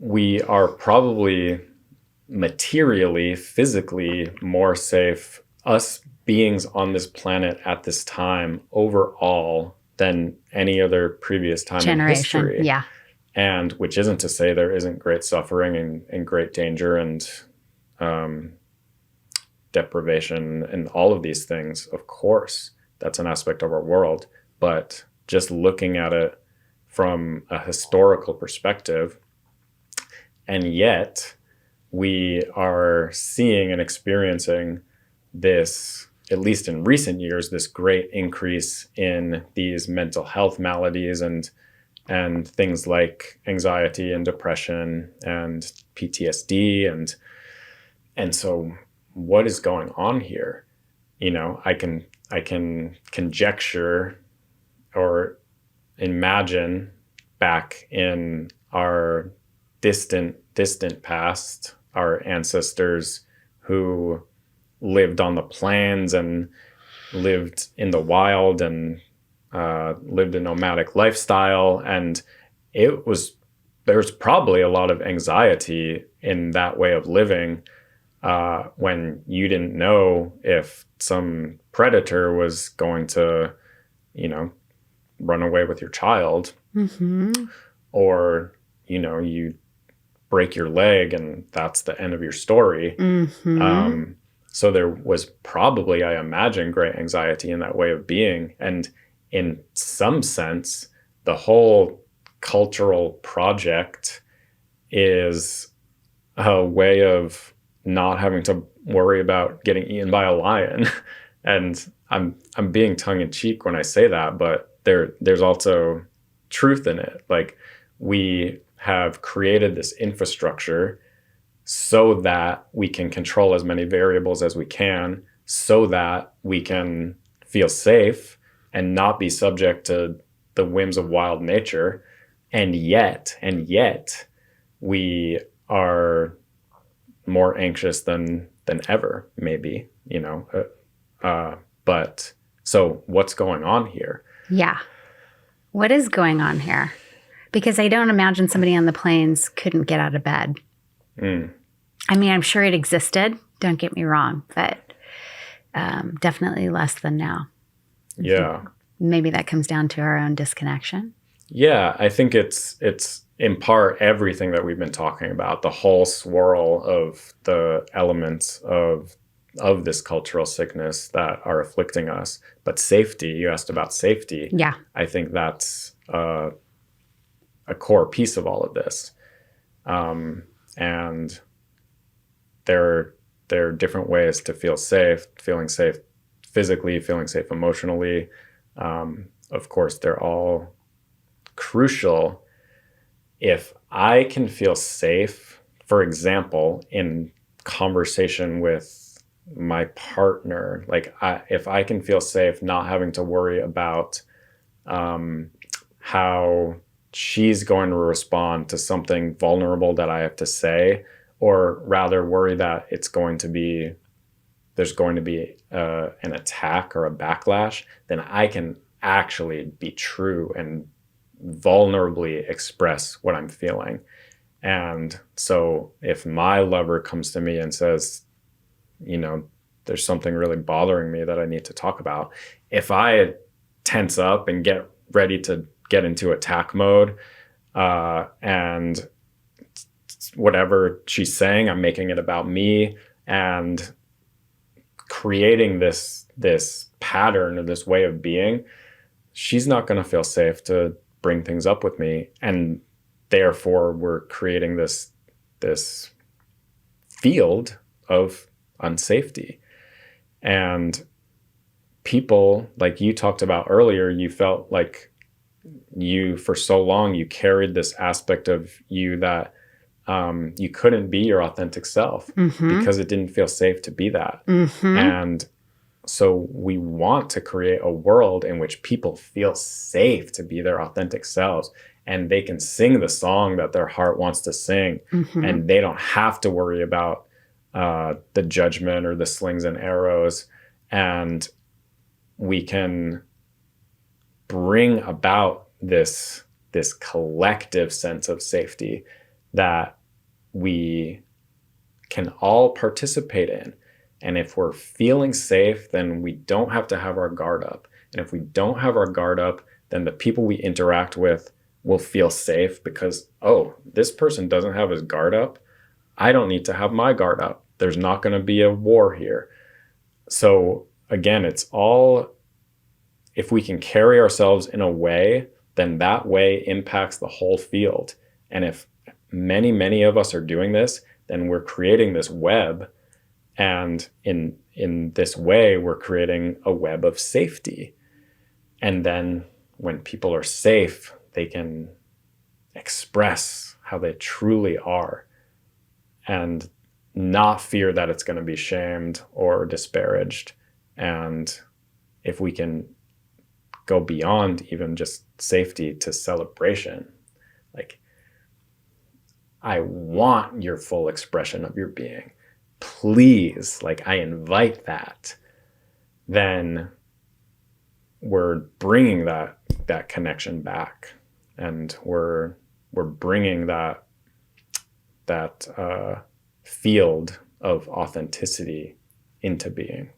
we are probably materially, physically more safe, us beings on this planet at this time overall than any other previous time in history. Yeah. And which isn't to say there isn't great suffering and great danger and deprivation and all of these things. Of course, that's an aspect of our world. But just looking at it from a historical perspective, and yet we are seeing and experiencing this, at least in recent years, this great increase in these mental health maladies and things like anxiety and depression and PTSD. And so what is going on here? You know, I can conjecture or imagine back in our distant past, our ancestors who lived on the plains and lived in the wild and lived a nomadic lifestyle. And there's probably a lot of anxiety in that way of living when you didn't know if some predator was going to, you know, run away with your child, or, you know, you break your leg and that's the end of your story. So there was probably, I imagine, great anxiety in that way of being. And in some sense, the whole cultural project is a way of not having to worry about getting eaten by a lion. And I'm being tongue in cheek when I say that, but there's also truth in it. Like, we have created this infrastructure so that we can control as many variables as we can, so that we can feel safe and not be subject to the whims of wild nature. And yet we are more anxious than ever, maybe, you know. But so what's going on here? Yeah. What is going on here? Because I don't imagine somebody on the plains couldn't get out of bed. I mean, I'm sure it existed. Don't get me wrong, but definitely less than now. Yeah. Maybe that comes down to our own disconnection. Yeah, I think it's in part everything that we've been talking about, the whole swirl of the elements of this cultural sickness that are afflicting us. But safety, you asked about safety. Yeah. I think that's a core piece of all of this. And there are different ways to feel safe, feeling safe physically, feeling safe emotionally. Of course, they're all crucial. If I can feel safe, for example, in conversation with my partner, like if I can feel safe not having to worry about how she's going to respond to something vulnerable that I have to say, or rather worry that there's going to be an attack or a backlash, then I can actually be true and vulnerably express what I'm feeling. And so if my lover comes to me and says, you know, there's something really bothering me that I need to talk about, if I tense up and get ready to get into attack mode, and whatever she's saying, I'm making it about me and creating this pattern or this way of being, she's not going to feel safe to bring things up with me. And therefore we're creating this field of unsafety. And people, like you talked about earlier, you felt like for so long, you carried this aspect of you that you couldn't be your authentic self because it didn't feel safe to be that. And so we want to create a world in which people feel safe to be their authentic selves, and they can sing the song that their heart wants to sing, and they don't have to worry about the judgment or the slings and arrows. And we can bring about this collective sense of safety that we can all participate in. And if we're feeling safe, then we don't have to have our guard up. And if we don't have our guard up, then the people we interact with will feel safe because, oh, this person doesn't have his guard up. I don't need to have my guard up. There's not going to be a war here. So again, it's all, if we can carry ourselves in a way, then that way impacts the whole field. And if many, many of us are doing this, then we're creating this web. And in this way, we're creating a web of safety. And then when people are safe, they can express how they truly are and not fear that it's going to be shamed or disparaged. And if we can go beyond even just safety to celebration, like, I want your full expression of your being. Please, like, I invite that. Then we're bringing that connection back, and we're bringing that field of authenticity into being.